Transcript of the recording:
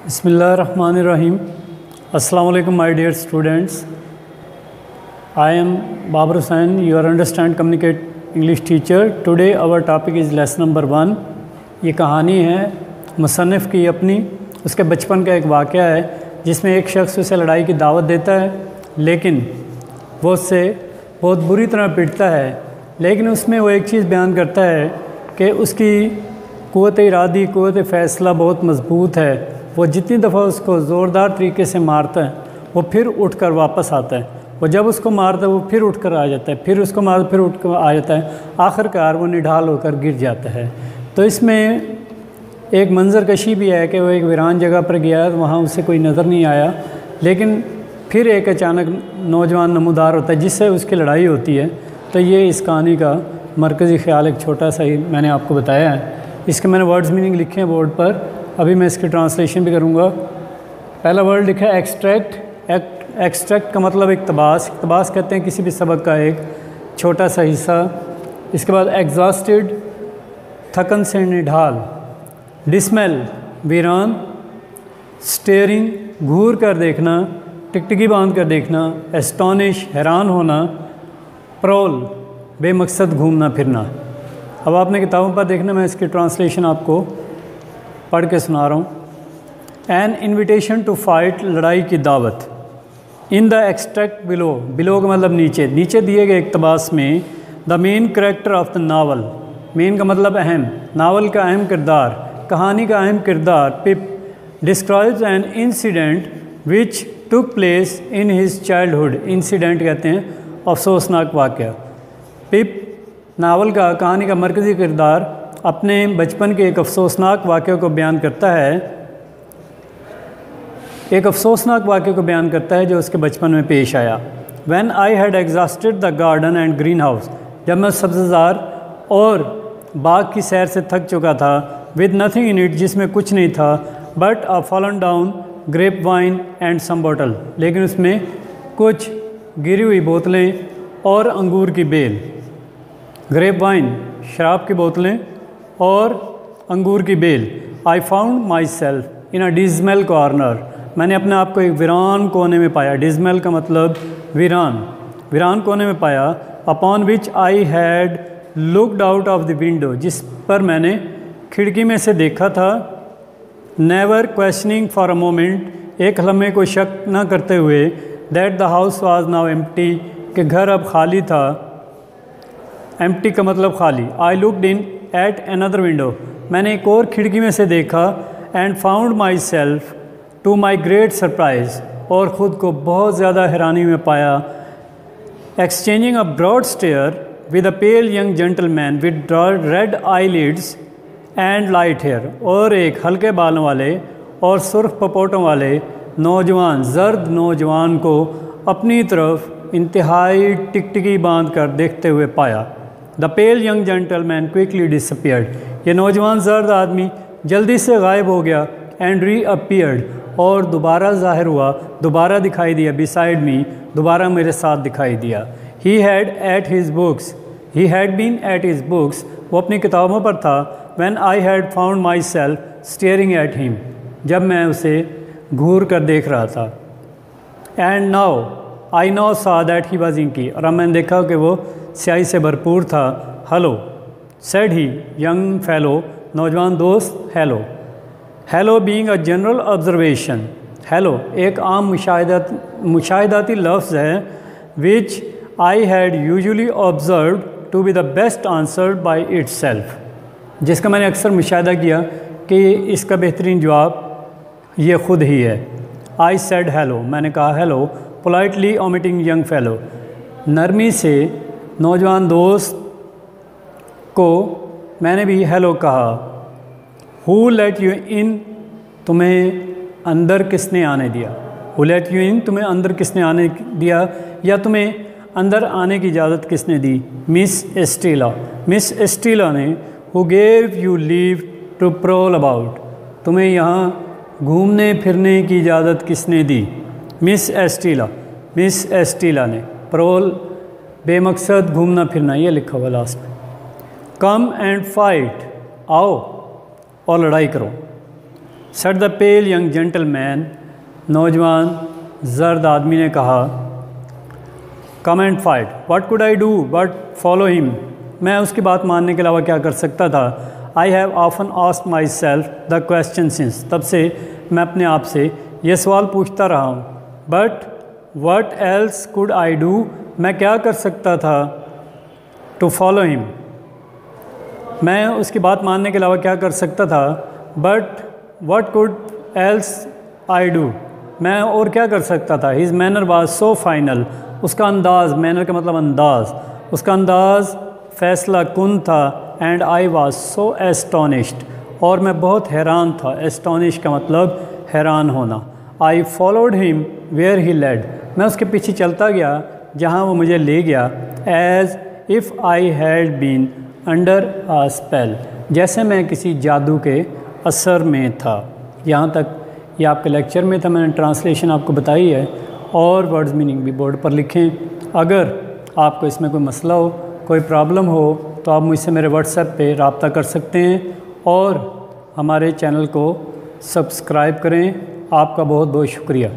Bismillahirrahmanirrahim. Assalamu alaikum my dear students. I am Babar Hussain, your Understand Communicate English teacher. Today our topic is lesson number 1. ये कहानी है मुसन्निफ़ की अपनी, उसके बचपन का एक वाक़या है जिसमें एक शख्स उसे लड़ाई की दावत देता है, लेकिन वो उससे बहुत बुरी तरह पिटता है। लेकिन उसमें वो एक चीज़ बयान करता है कि उसकी क़ुव्वत इरादी, क़ुव्वत फ़ैसला बहुत मज़बूत है। वो जितनी दफ़ा उसको ज़ोरदार तरीके से मारता है वो फिर उठकर वापस आता है। वो जब उसको मारता है वो फिर उठकर आ जाता है, फिर उसको मारता फिर उठकर आ जाता है। आखिरकार वो निढाल होकर गिर जाता है। तो इसमें एक मंजर कशी भी है कि वो एक वीरान जगह पर गया, वहाँ उसे कोई नज़र नहीं आया, लेकिन फिर एक अचानक नौजवान नमूदार होता है जिससे उसकी लड़ाई होती है। तो ये इस कहानी का मरकज़ी ख़्याल एक छोटा सा ही मैंने आपको बताया है। इसके मैंने वर्ड्स मीनिंग लिखे हैं बोर्ड पर, अभी मैं इसकी ट्रांसलेशन भी करूँगा। पहला वर्ड लिखा है एक्सट्रैक्ट। एक्सट्रैक्ट का मतलब इक़्तिबास। इक़्तिबास कहते हैं किसी भी सबक का एक छोटा सा हिस्सा। इसके बाद एग्जॉस्टेड, थकन से निढाल। डिसमेल, वीरान। स्टेयरिंग, घूर कर देखना, टिकटिकी बांध कर देखना। एस्टॉनिश, हैरान होना। प्रोल, बेमकसद घूमना फिरना। अब आपने किताबों पर देखना, मैं इसकी ट्रांसलेशन आपको पढ़ के सुना रहा हूँ। एन इन्विटेशन टू फाइट, लड़ाई की दावत। In the extract below, below का मतलब नीचे, नीचे दिए गए इक़्तिबास में the main character of the novel, main का मतलब अहम, नावल का अहम किरदार, कहानी का अहम किरदार Pip describes an incident which took place in his childhood. Incident कहते हैं अफसोसनाक वाक़या। पिप नावल का, कहानी का मरकज़ी किरदार अपने बचपन के एक अफसोसनाक वाक़े को बयान करता है, एक अफसोसनाक वाक़े को बयान करता है जो उसके बचपन में पेश आया। When I had exhausted the garden and greenhouse, जब मैं सब्ज़ार और बाग की सैर से थक चुका था, with nothing in it, जिसमें कुछ नहीं था, but a fallen down grapevine and some bottle, लेकिन उसमें कुछ गिरी हुई बोतलें और अंगूर की बेल। ग्रेपवाइन, शराब की बोतलें और अंगूर की बेल। I found my self in a dismal corner, मैंने अपने आप को एक वीरान कोने में पाया। डिज़मेल का मतलब वीरान, वीरान कोने में पाया। Upon which I had looked out of the window, जिस पर मैंने खिड़की में से देखा था। Never questioning for a moment, एक लम्हे को शक न करते हुए, that the house was now empty, कि घर अब खाली था। एम्प्टी का मतलब खाली। I looked in at another window, मैंने एक और खिड़की में से देखा। And found my self to my great surprise, और ख़ुद को बहुत ज़्यादा हैरानी में पाया। Exchanging a broad stare with a pale young gentleman with red eyelids and light hair, और एक हल्के बालों वाले और सुर्ख पपोटों वाले नौजवान, जर्द नौजवान को अपनी तरफ इंतहाई टिकटिकी बांध कर देखते हुए पाया। The pale young gentleman quickly disappeared, ये नौजवान जर्द आदमी जल्दी से गायब हो गया। एंड रीअपियर्ड, और दोबारा ज़ाहिर हुआ, दोबारा दिखाई दिया। बिसाइड मी, दोबारा मेरे साथ दिखाई दिया। He had at his books, he had been at his books, वो अपनी किताबों पर था। When I had found my self staring at him, जब मैं उसे घूर कर देख रहा था। And now I now saw that he was inky, और अब मैंने देखा कि वो स्याही से भरपूर था। Hello said he, young fellow, नौजवान दोस्त, hello. Hello being a general observation, hello एक आम मुशाहिदाती लफ्ज़ है। Which I had usually observe to be the best answered by its self, जिसका मैंने अक्सर मुशाहिदा किया कि इसका बेहतरीन जवाब ये ख़ुद ही है। आई सेड हेलो, मैंने कहा hello. Politely omitting young fellow, नरमी से नौजवान दोस्त को मैंने भी हेलो कहा। हु लेट यू इन, तुम्हें अंदर किसने आने दिया। हु लेट यू इन, तुम्हें अंदर किसने आने दिया, या तुम्हें अंदर आने की इजाज़त किसने दी। मिस एस्टेला, मिस एस्टेला ने। Who gave you leave to prowl about, तुम्हें यहाँ घूमने फिरने की इजाज़त किसने दी। मिस एस्टेला, मिस एस्टेला ने। प्रोल बेमकसद घूमना फिरना, ये लिखा हुआ लास्ट में। कम एंड फाइट, आओ और लड़ाई करो। Said the pale young gentleman, नौजवान जर्द आदमी ने कहा। Come and fight, what could I do but follow him, मैं उसकी बात मानने के अलावा क्या कर सकता था। I have often asked my self the question since, तब से मैं अपने आप से ये सवाल पूछता रहा हूँ। But what else could I do, मैं क्या कर सकता था। टू फॉलो हिम, मैं उसकी बात मानने के अलावा क्या कर सकता था। But what could else I do, मैं और क्या कर सकता था। His manner was so final, उसका अंदाज़, मैनर का मतलब अंदाज़, उसका अंदाज़ फैसला कुन था। And I was so astonished, और मैं बहुत हैरान था। एस्टोनिश का मतलब हैरान होना। I followed him where he led, मैं उसके पीछे चलता गया जहाँ वो मुझे ले गया। As if I had been under a spell, जैसे मैं किसी जादू के असर में था। यहाँ तक ये आपके लेक्चर में था, मैंने ट्रांसलेशन आपको बताई है, और वर्ड्स मीनिंग भी बोर्ड पर लिखें। अगर आपको इसमें कोई मसला हो, कोई प्रॉब्लम हो, तो आप मुझसे मेरे व्हाट्सएप पे रब्ता कर सकते हैं और हमारे चैनल को सब्सक्राइब करें। आपका बहुत बहुत शुक्रिया।